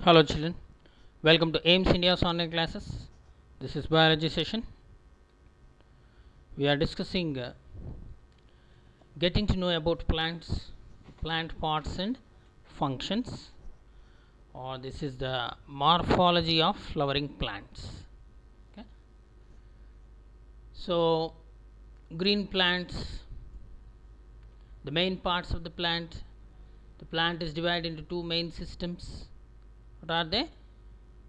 Hello children, welcome to AIMS India's online classes. This is biology session. We are discussing getting to know about plants, plant parts and functions, or this is the morphology of flowering plants. Okay. So green plants, the main parts of the plant is divided into two main systems. What are they?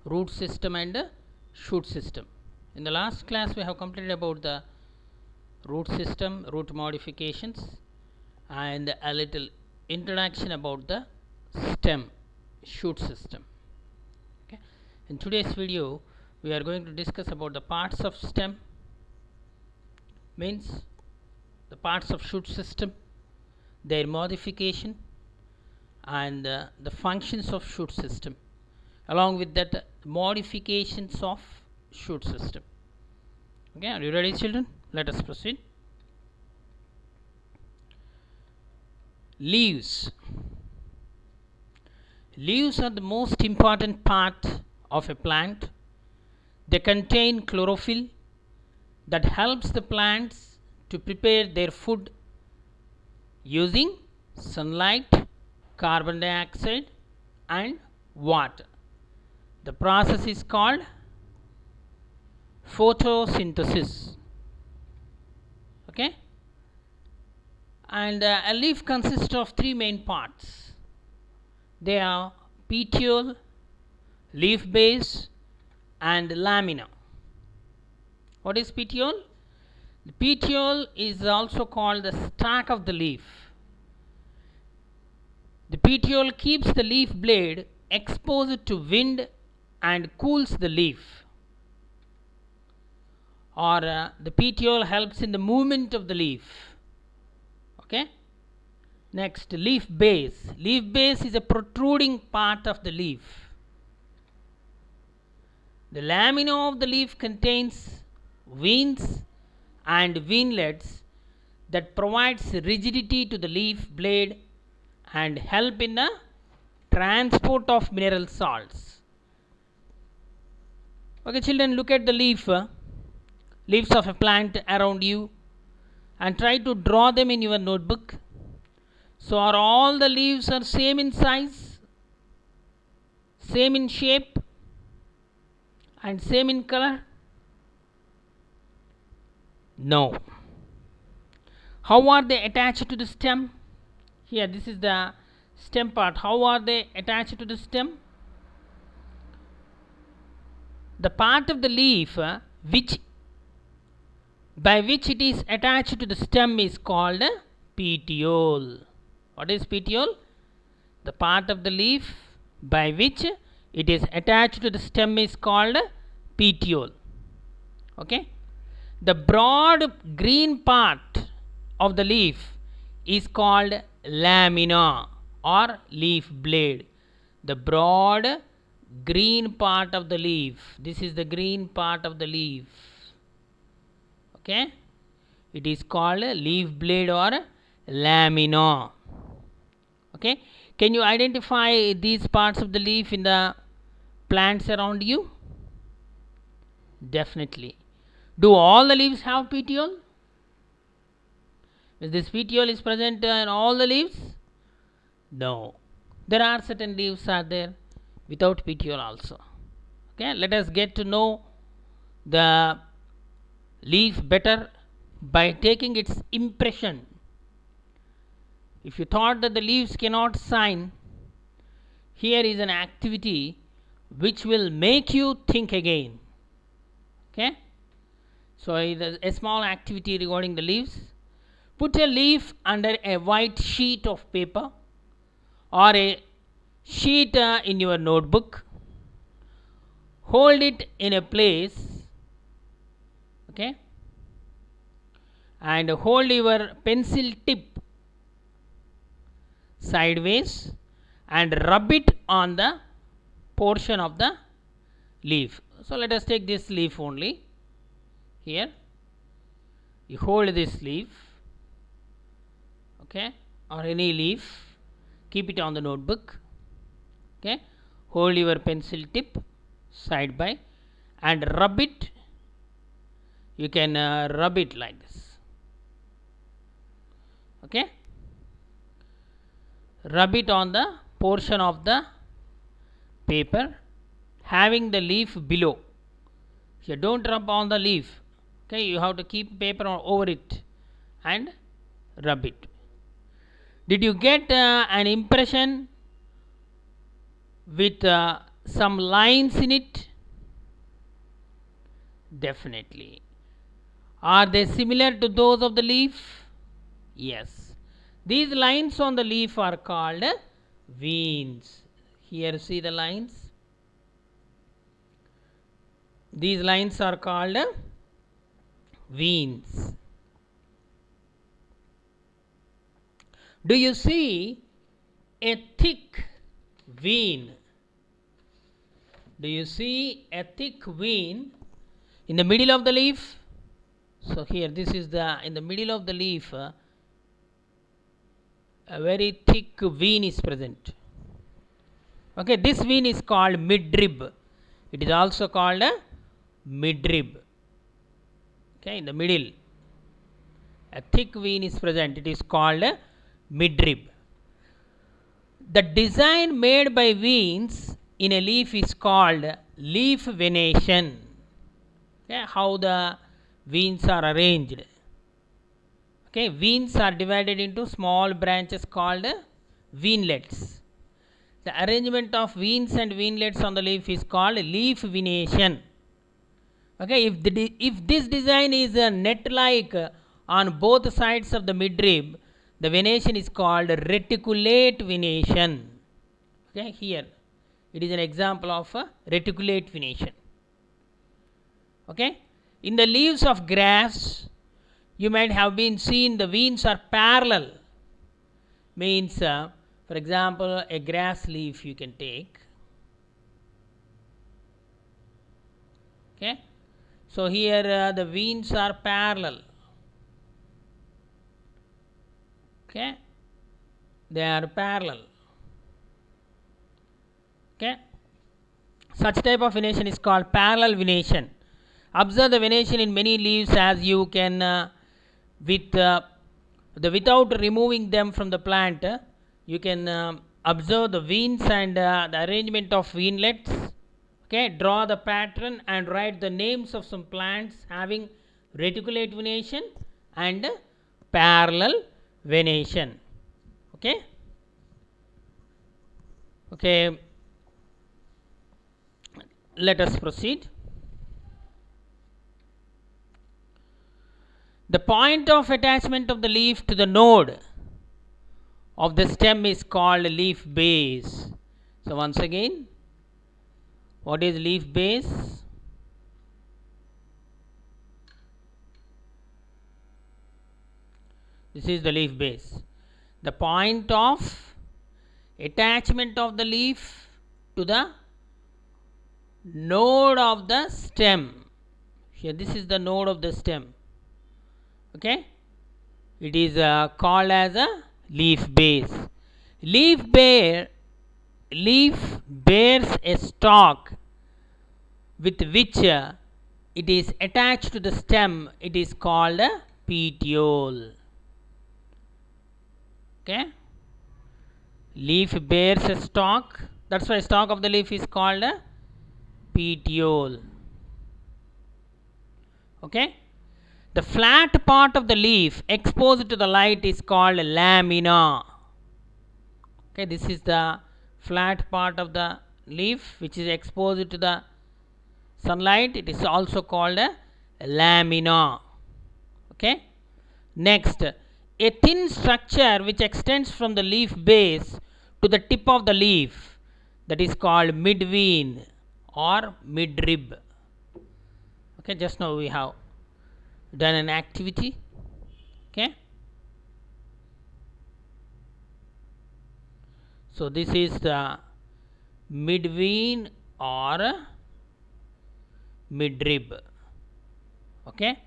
Root system and shoot system. In the last class we have completed about the root system, root modifications, and a little introduction about the stem, shoot system. Okay. In today's video we are going to discuss about the parts of stem, means the parts of shoot system, their modification, and the functions of shoot system, along with that modifications of shoot system. Okay, are you ready children? Let us proceed. Leaves. Leaves are the most important part of a plant. They contain chlorophyll that helps the plants to prepare their food using sunlight, carbon dioxide and water. The process is called photosynthesis. Okay, and a leaf consists of three main parts. They are petiole, leaf base and lamina. What is petiole? The petiole is also called the stalk of the leaf. The petiole keeps the leaf blade exposed to wind and cools the leaf, or the petiole helps in the movement of the leaf. Okay. Next, leaf base. Leaf base is a protruding part of the leaf. The lamina of the leaf contains veins and veinlets that provides rigidity to the leaf blade and help in the transport of mineral salts. Okay children, look at the leaves of a plant around you and try to draw them in your notebook. So are all the leaves are same in size, same in shape and same in color? No. How are they attached to the stem? Here, this is the stem part. How are they attached to the stem? The part of the leaf by which it is attached to the stem is called petiole. What is petiole? The part of the leaf by which it is attached to the stem is called petiole. Okay. The broad green part of the leaf is called lamina or leaf blade. The broad green part of the leaf, this is the green part of the leaf. Okay, it is called leaf blade or lamina. Okay, can you identify these parts of the leaf in the plants around you? Definitely. Do all the leaves have petiole? Is this petiole is present in all the leaves? No. There are certain leaves are there without petiole also. Okay, let us get to know the leaf better by taking its impression. If you thought that the leaves cannot sign, here is an activity which will make you think again. Okay, so a small activity regarding the leaves. Put a leaf under a white sheet of paper or a sheet in your notebook. Hold it in a place. Okay, and hold your pencil tip sideways and rub it on the portion of the leaf. So let us take this leaf only. Here you hold this leaf, okay, or any leaf, keep it on the notebook. Okay, hold your pencil tip side by and rub it. You can rub it like this. Okay, rub it on the portion of the paper having the leaf below. You don't rub on the leaf. Okay, you have to keep paper over it and rub it. Did you get an impression with some lines in it? Definitely. Are they similar to those of the leaf? Yes. These lines on the leaf are called veins. Here see the lines. These lines are called veins. Do you see a thick vein? Do you see a thick vein in the middle of the leaf? So here this is the in the middle of the leaf a very thick vein is present. Okay, this vein is called midrib. It is also called a midrib. Okay, in the middle a thick vein is present. It is called a midrib. The design made by veins in a leaf is called leaf venation. Okay, how the veins are arranged. Okay, veins are divided into small branches called veinlets. The arrangement of veins and veinlets on the leaf is called leaf venation. Okay, if this design is net-like on both sides of the midrib, the venation is called reticulate venation. Okay, here it is an example of a reticulate venation. Okay, in the leaves of grass, you might have been seen the veins are parallel. Means, for example, a grass leaf you can take. Okay, so here the veins are parallel. Okay, they are parallel. Okay, such type of venation is called parallel venation. Observe the venation in many leaves as you can without removing them from the plant. You can observe the veins and the arrangement of veinlets. Okay, draw the pattern and write the names of some plants having reticulate venation and parallel venation. Okay, okay, let us proceed. The point of attachment of the leaf to the node of the stem is called leaf base. So once again, what is leaf base? This is the leaf base. The point of attachment of the leaf to the node of the stem. Here this is the node of the stem. Okay, it is called as a leaf base. Leaf bears a stalk with which it is attached to the stem. It is called a petiole. Okay, leaf bears a stalk. That's why stalk of the leaf is called a petiole. Okay, the flat part of the leaf exposed to the light is called lamina. Okay, this is the flat part of the leaf which is exposed to the sunlight. It is also called a lamina. Okay, next, a thin structure which extends from the leaf base to the tip of the leaf, that is called midvein or midrib. Okay, just now we have done an activity. Okay, so this is the midvein or midrib. Okay,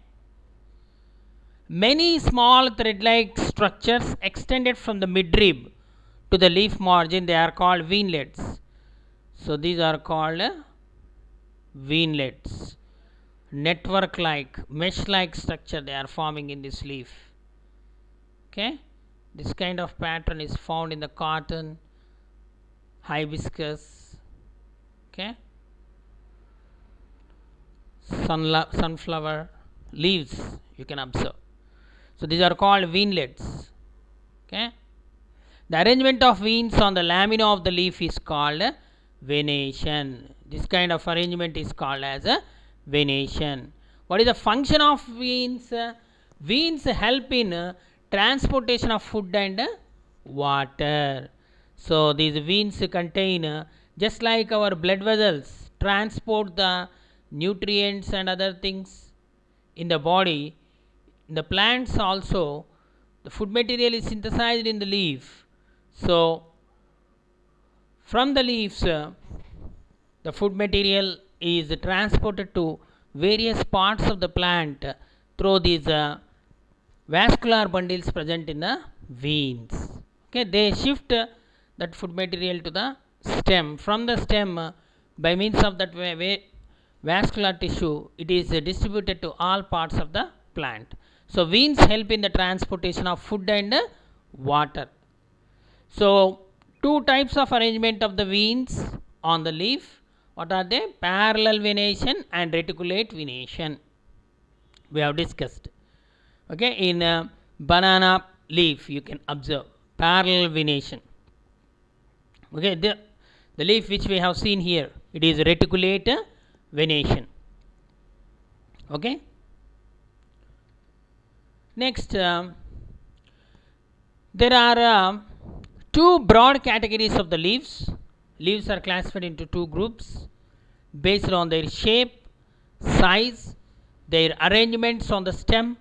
many small thread-like structures extended from the midrib to the leaf margin, they are called veinlets. So these are called veinlets. Network like, mesh like structure they are forming in this leaf. Okay, this kind of pattern is found in the cotton, hibiscus, okay, sunflower leaves you can observe. So these are called veinlets. Okay, the arrangement of veins on the lamina of the leaf is called venation. This kind of arrangement is called as a venation. What is the function of veins? Veins help in transportation of food and water. So these veins contain, just like our blood vessels transport the nutrients and other things in the body, in the plants also the food material is synthesized in the leaf. So from the leaves the food material is transported to various parts of the plant through these vascular bundles present in the veins. Okay, they shift that food material to the stem. From the stem, by means of that vascular tissue, it is distributed to all parts of the plant. So veins help in the transportation of food and water. So two types of arrangement of the veins on the leaf. What are they? Parallel venation and reticulate venation. We have discussed. Okay, in banana leaf you can observe parallel venation. Okay, the leaf which we have seen here, it is reticulate venation. Okay. Next, there are two broad categories of the leaves. Leaves are classified into two groups based on their shape, size, their arrangements on the stem,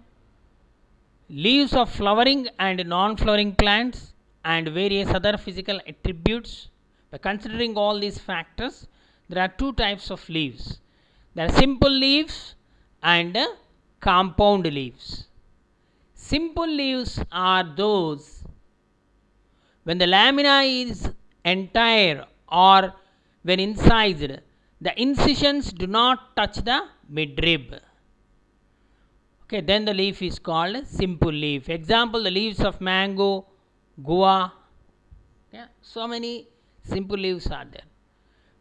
leaves of flowering and non-flowering plants, and various other physical attributes. By considering all these factors, there are two types of leaves. There are simple leaves and compound leaves. Simple leaves are those when the lamina is entire or when incised, the incisions do not touch the midrib. Okay, then the leaf is called simple leaf. Example, the leaves of mango, guava. Yeah, so many simple leaves are there.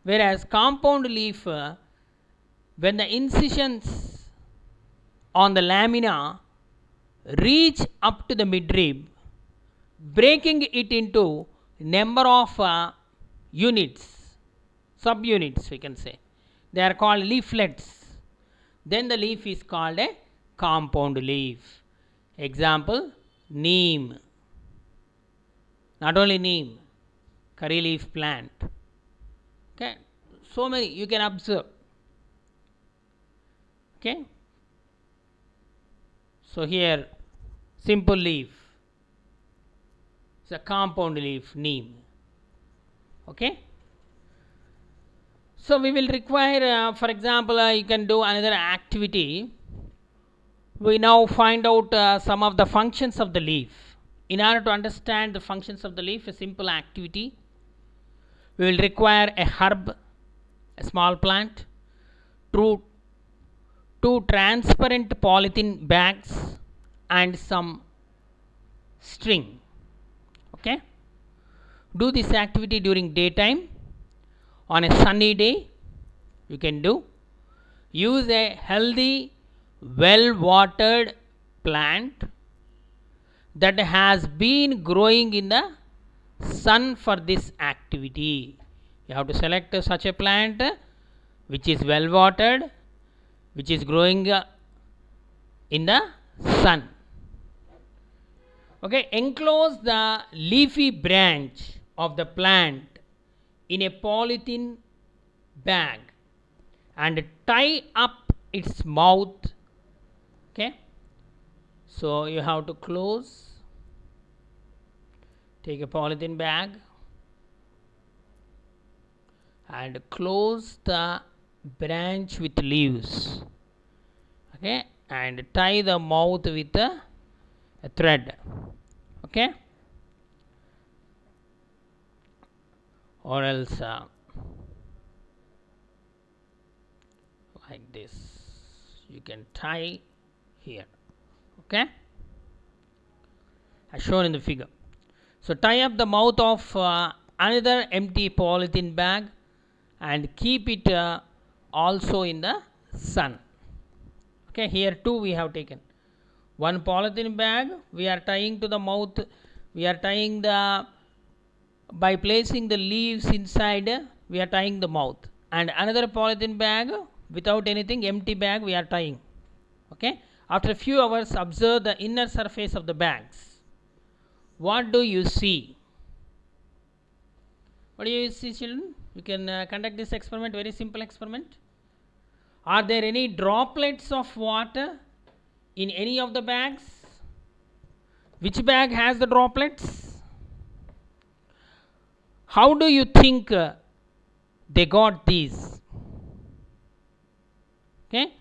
Whereas compound leaf, when the incisions on the lamina reach up to the midrib, breaking it into number of units, subunits we can say, they are called leaflets. Then the leaf is called a compound leaf. Example, neem. Not only neem, curry leaf plant. Okay, so many you can observe. Okay, so here simple leaf, it's a compound leaf, neem. Okay, so we will require for example you can do another activity. We now find out some of the functions of the leaf. In order to understand the functions of the leaf, a simple activity, we will require a herb, a small plant, two transparent polythene bags and some string. Okay, do this activity during daytime. On a sunny day you can do. Use a healthy, well watered plant that has been growing in the sun for this activity. You have to select such a plant which is well watered, which is growing in the sun. Okay, enclose the leafy branch of the plant in a polythene bag and tie up its mouth. Okay, so you have to close, take a polythene bag and close the branch with leaves. Okay, and tie the mouth with a thread. Okay, or else this. You can tie here, okay, as shown in the figure. So tie up the mouth of another empty polythene bag and keep it also in the sun. Okay, here too we have taken one polythene bag, we are tying to the mouth, we are tying the, by placing the leaves inside, we are tying the mouth, and another polythene bag without anything, empty bag, we are tying. Okay, after a few hours, observe the inner surface of the bags. What do you see? What do you see, children? You can conduct this experiment, very simple experiment. Are there any droplets of water in any of the bags? Which bag has the droplets? How do you think they got these? Okay,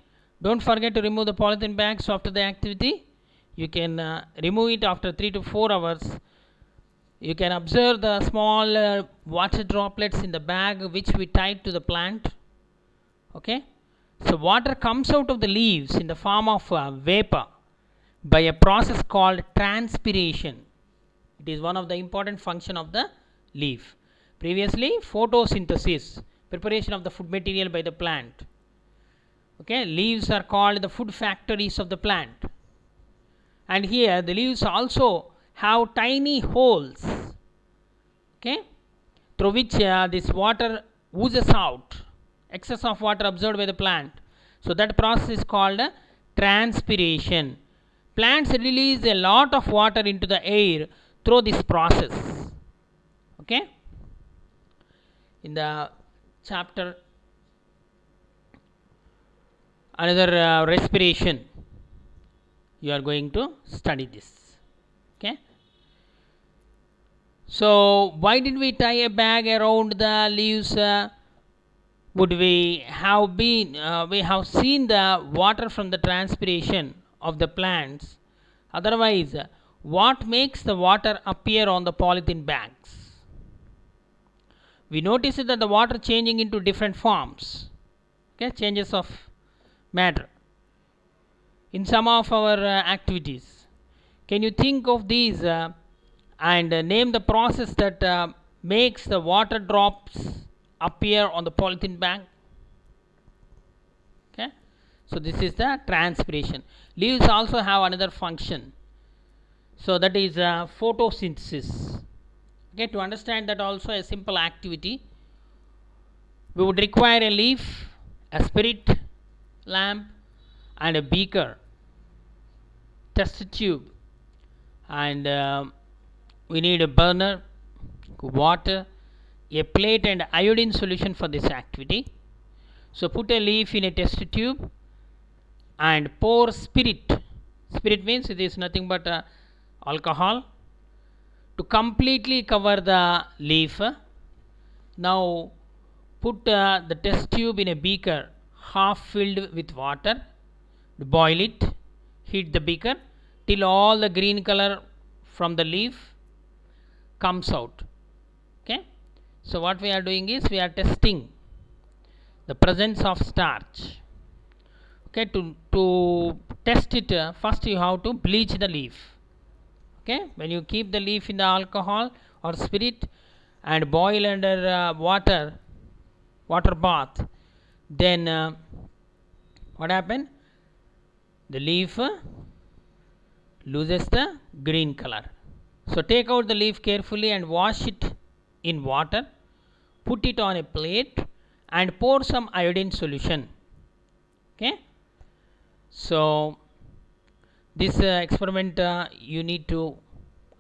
don't forget to remove the polythene bags after the activity. You can remove it after 3 to 4 hours. You can observe the small water droplets in the bag which we tied to the plant. Okay, so water comes out of the leaves in the form of vapor by a process called transpiration. It is one of the important function of the leaf. Previously, photosynthesis, preparation of the food material by the plant. Okay, leaves are called the food factories of the plant. And here the leaves also have tiny holes, okay, through which this water oozes out, excess of water absorbed by the plant. So that process is called transpiration. Plants release a lot of water into the air through this process. Okay, in the chapter another respiration, you are going to study this. Okay, so why did we tie a bag around the leaves? Would we have been we have seen the water from the transpiration of the plants. Otherwise, what makes the water appear on the polythene bags? We notice that the water changing into different forms, okay, changes of matter in some of our activities. Can you think of these and name the process that makes the water drops appear on the polythene bag? Okay, so this is the transpiration. Leaves also have another function, so that is photosynthesis. Okay, to understand that also a simple activity, we would require a leaf, a spirit lamp, and a beaker, test tube, and we need a burner, water, a plate, and iodine solution for this activity. So put a leaf in a test tube and pour spirit. Spirit means it is nothing but alcohol to completely cover the leaf. Now put the test tube in a beaker half filled with water, boil it, heat the beaker till all the green color from the leaf comes out. Okay, so what we are doing is we are testing the presence of starch. Okay, to test it, first you have to bleach the leaf. Okay, when you keep the leaf in the alcohol or spirit and boil under water bath, then what happen? The leaf loses the green color. So take out the leaf carefully and wash it in water, put it on a plate and pour some iodine solution. Okay, so this experiment you need to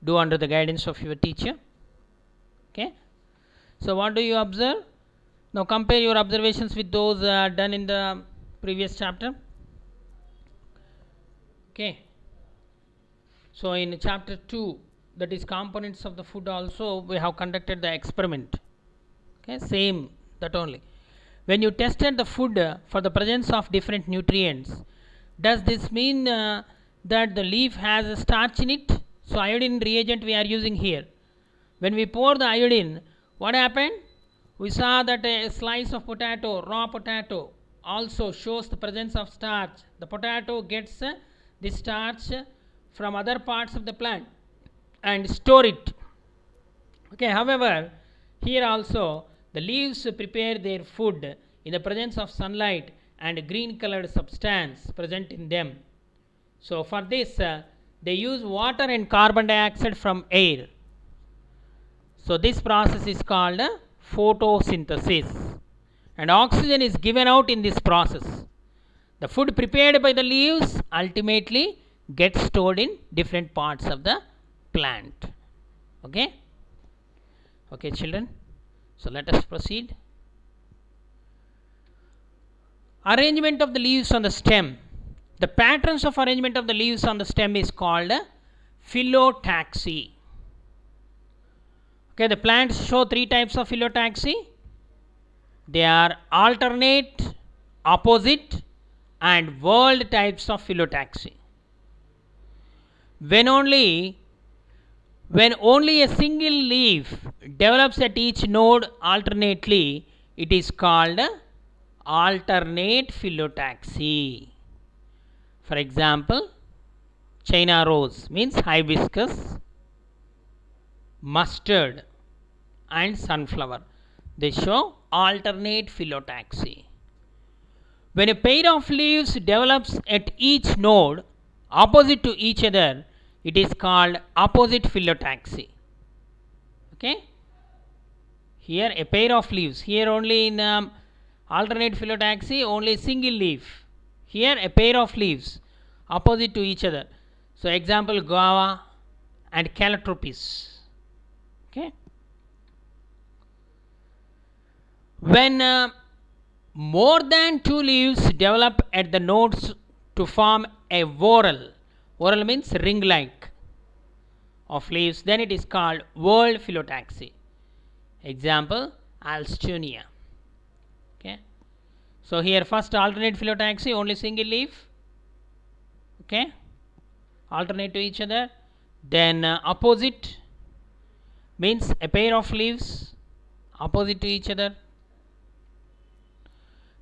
do under the guidance of your teacher. Okay, so what do you observe? Now compare your observations with those done in the previous chapter. Okay, so in chapter 2, that is components of the food, also we have conducted the experiment. Okay, same that only. When you tested the food for the presence of different nutrients, does this mean that the leaf has a starch in it? So iodine reagent we are using here. When we pour the iodine, what happened? We saw that a slice of potato, raw potato, also shows the presence of starch. The potato gets the starch from other parts of the plant and store it. Okay, however, here also the leaves prepare their food in the presence of sunlight and green colored substance present in them. So for this they use water and carbon dioxide from air. So this process is called photosynthesis, and oxygen is given out in this process. The food prepared by the leaves ultimately gets stored in different parts of the plant. Okay. Okay, children. So let us proceed. Arrangement of the leaves on the stem. The patterns of arrangement of the leaves on the stem is called phyllotaxy. Okay, the plants show three types of phyllotaxy. They are alternate, opposite, and whorled types of phyllotaxy. When only a single leaf develops at each node alternately, it is called alternate phyllotaxy. For example, China rose means hibiscus, mustard, and sunflower. They show alternate phyllotaxy. When a pair of leaves develops at each node opposite to each other, it is called opposite phyllotaxy. Okay. Here a pair of leaves. Here only in alternate phyllotaxy only single leaf. Here a pair of leaves opposite to each other. So example, guava and calotropis. Okay. When more than two leaves develop at the nodes to form a whorl. Whorl means ring-like of leaves, then it is called whorled phyllotaxy. Example, Alstonia. Okay. So here first alternate phyllotaxy, only single leaf. Okay. Alternate to each other. Then opposite means a pair of leaves opposite to each other.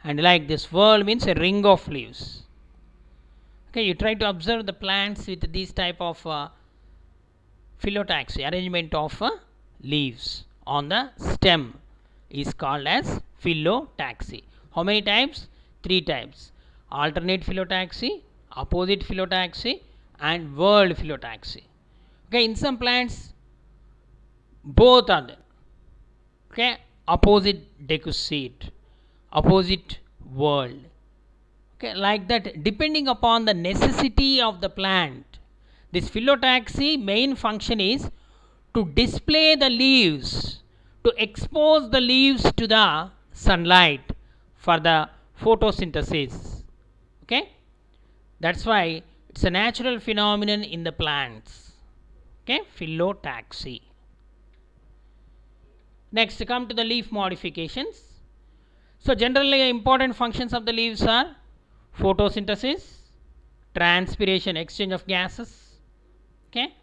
And like this, whorl means a ring of leaves. Okay, you try to observe the plants with these type of phyllotaxy, arrangement of leaves on the stem is called as phyllotaxy. How many types? Three types: alternate phyllotaxy, opposite phyllotaxy, and whorled phyllotaxy. Okay, in some plants both are there. Okay, opposite decussate, opposite whorled. Okay, like that, depending upon the necessity of the plant. This phyllotaxy main function is to display the leaves, to expose the leaves to the sunlight for the photosynthesis. Okay, that's why it's a natural phenomenon in the plants. Okay, phyllotaxy. Next, come to the leaf modifications. So generally important functions of the leaves are photosynthesis, transpiration, exchange of gases. Okay,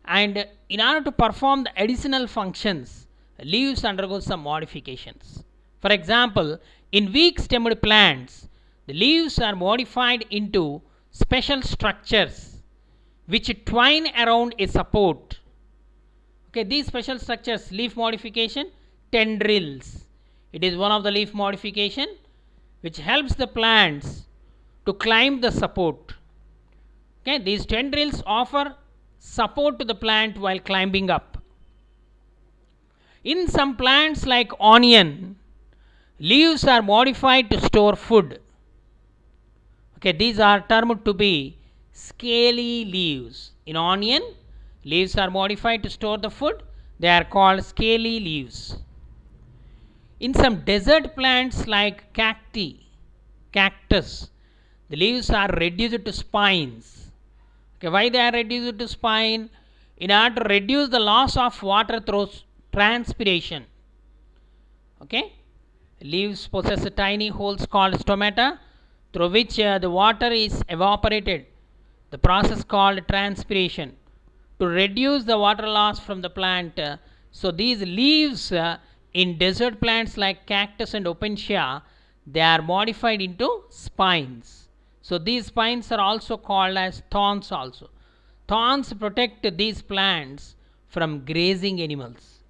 and in order to perform the additional functions, leaves undergo some modifications. For example, in weak stemmed plants, the leaves are modified into special structures which twine around a support. Okay, these special structures, leaf modification, tendrils. It is one of the leaf modification which helps the plants to climb the support. Okay, these tendrils offer support to the plant while climbing up. In some plants like onion, leaves are modified to store food. Okay, these are termed to be scaly leaves. In onion, leaves are modified to store the food. They are called scaly leaves. In some desert plants like cactus, the leaves are reduced to spines. Okay, why they are reduced to spine? In order to reduce the loss of water through transpiration. Okay, leaves possess tiny holes called stomata through which the water is evaporated. The process called transpiration to reduce the water loss from the plant. So these leaves in desert plants like cactus and opuntia, they are modified into spines. So these spines are also called as thorns also. Thorns protect these plants from grazing animals.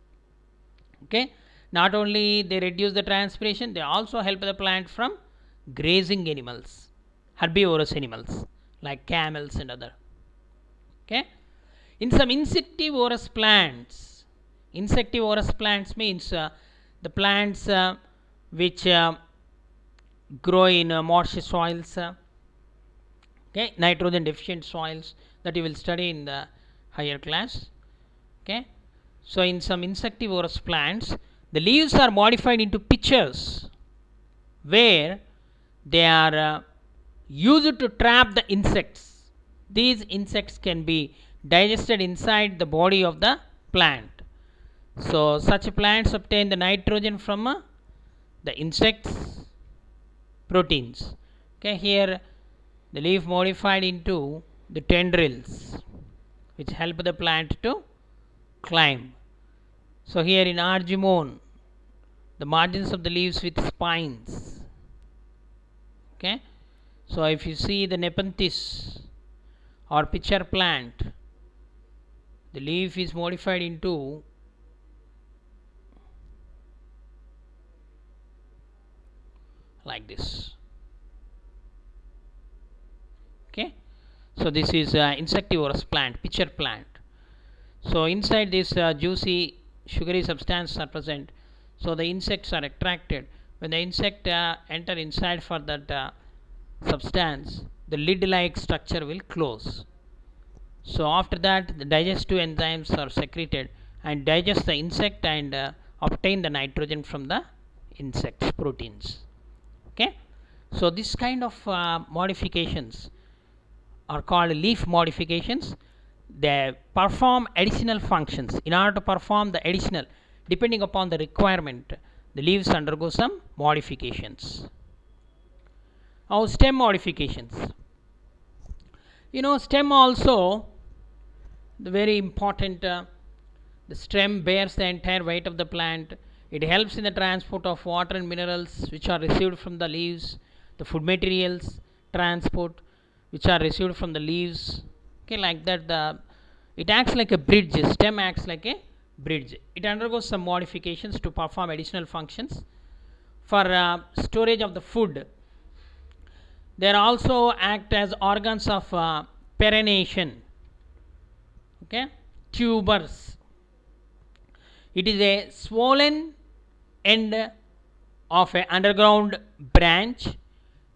Okay, not only they reduce the transpiration, they also help the plant from grazing animals, herbivorous animals like camels and other. Okay, in some insectivorous plants means the plants which grow in marshy soils, okay, nitrogen deficient soils, that you will study in the higher class. Okay, so in some insectivorous plants the leaves are modified into pitchers where they are used to trap the insects. These insects can be digested inside the body of the plant. So such plants obtain the nitrogen from the insects proteins. Okay, here the leaf modified into the tendrils which help the plant to climb. So here in argemone, the margins of the leaves with spines. Okay, so if you see the nepenthes or pitcher plant, the leaf is modified into like this. Okay, so this is insectivorous plant, pitcher plant. So inside this juicy sugary substance are present, so the insects are attracted. When the insect enter inside for that substance, the lid like structure will close. So after that the digestive enzymes are secreted and digest the insect and obtain the nitrogen from the insect's proteins. Okay, so this kind of modifications are called leaf modifications. They perform additional functions. In order to perform the additional, depending upon the requirement, the leaves undergo some modifications. Now stem modifications. Stem also the very important. The stem bears the entire weight of the plant. It helps in the transport of water and minerals which are received from the leaves, the food materials transport which are received from the leaves. Okay, like that it acts like a bridge. Stem acts like a bridge. It undergoes some modifications to perform additional functions for storage of the food. They also act as organs of perennation. Okay, tubers. It is a swollen end of an underground branch.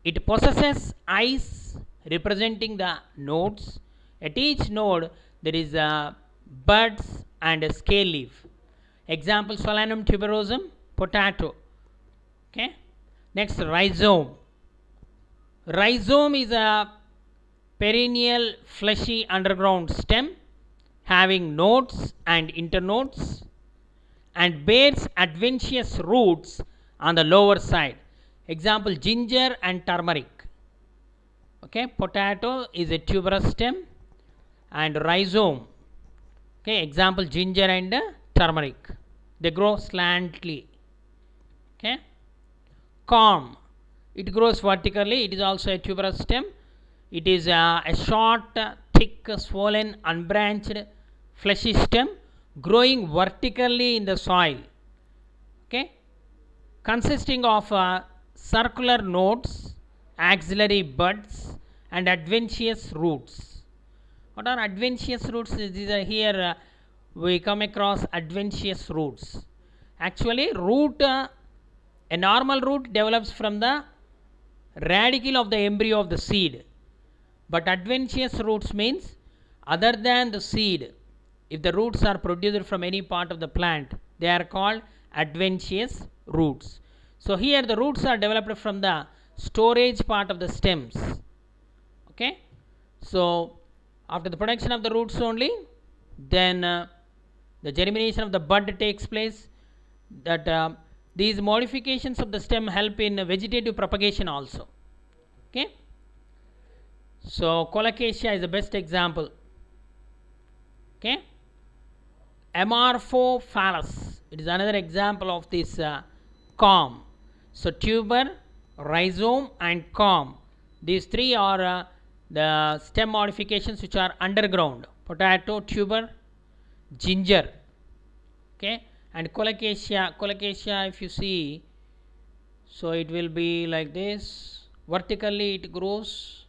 It possesses eyes representing the nodes. At each node there is buds and a scale leaf. Example: Solanum tuberosum, potato. Okay, next rhizome. Rhizome is a perennial fleshy underground stem having nodes and internodes and bears adventitious roots on the lower side. Example: ginger and turmeric. Okay, potato is a tuberous stem and rhizome. Okay, example: ginger and turmeric. They grow slantly. Okay, corn, it grows vertically. It is also a tuberous stem. It is a short, thick, swollen, unbranched, fleshy stem growing vertically in the soil. Okay, consisting of circular nodes, axillary buds and adventitious roots. What are adventitious roots? These are here we come across adventitious roots. Actually a normal root develops from the radicle of the embryo of the seed, but adventitious roots means other than the seed, if the roots are produced from any part of the plant, they are called adventitious roots. So here the roots are developed from the storage part of the stems. Okay, so after the production of the roots only, then the germination of the bud takes place. That these modifications of the stem help in vegetative propagation also. Okay, so colocasia is the best example. Okay, Amorphophallus, it is another example of this corm. So tuber rhizome and corm. These three are the stem modifications which are underground. Potato, tuber, ginger, okay, and colocasia if you see, so it will be like this, vertically it grows,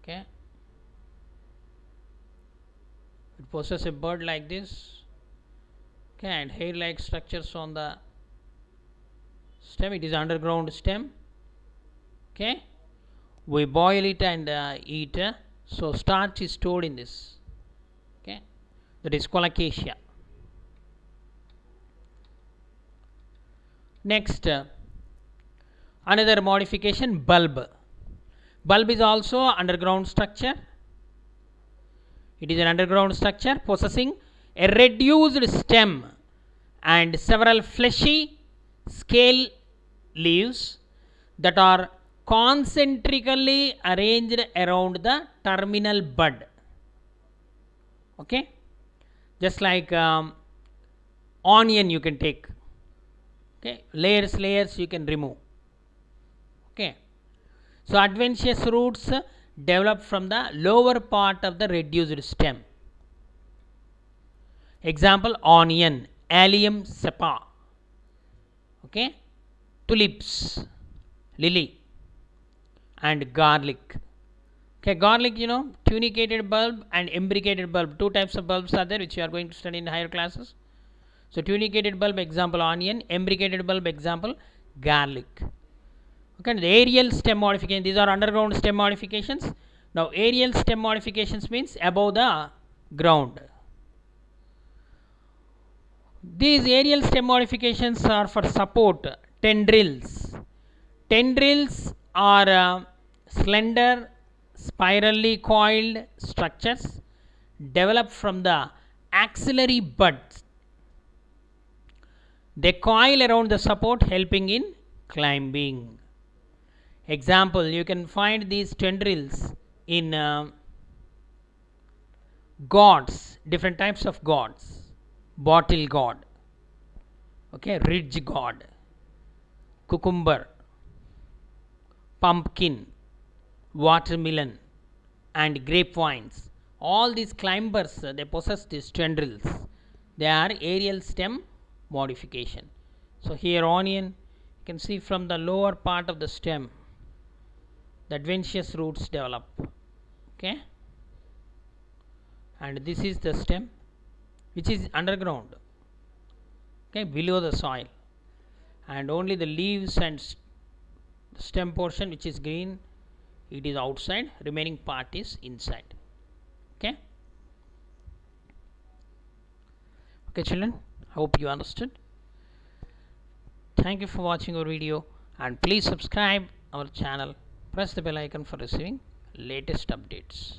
okay, it possesses a bud like this, okay, and hair like structures on the stem. It is underground stem, okay. We boil it and eat, so starch is stored in this, okay, that is colocasia. Next, another modification, bulb. Bulb is also underground structure. It is an underground structure possessing a reduced stem and several fleshy scale leaves that are concentrically arranged around the terminal bud, okay, just like onion you can take, okay, layers you can remove, okay. So adventitious roots develop from the lower part of the reduced stem. Example, onion, allium cepa, okay, tulips, lily, and garlic. Okay, garlic, you know, tunicated bulb and imbricated bulb. Two types of bulbs are there which you are going to study in higher classes. So tunicated bulb, example onion, imbricated bulb, example garlic. Okay, the aerial stem modification, these are underground stem modifications. Now aerial stem modifications means above the ground. These aerial stem modifications are for support. Tendrils. Tendrils are slender, spirally coiled structures developed from the axillary buds. They coil around the support, helping in climbing. Example, you can find these tendrils in gourds, different types of gourds. Bottle gourd, okay, ridge gourd, cucumber, pumpkin, watermelon, and grapevines. All these climbers, they possess these tendrils. They are aerial stem modification. So here onion, you can see from the lower part of the stem, the adventitious roots develop, okay, and this is the stem which is underground, okay, below the soil, and only the leaves and stem portion which is green, it is outside, remaining part is inside, okay. Okay children, hope you understood. Thank you for watching our video, and please subscribe our channel, press the bell icon for receiving latest updates.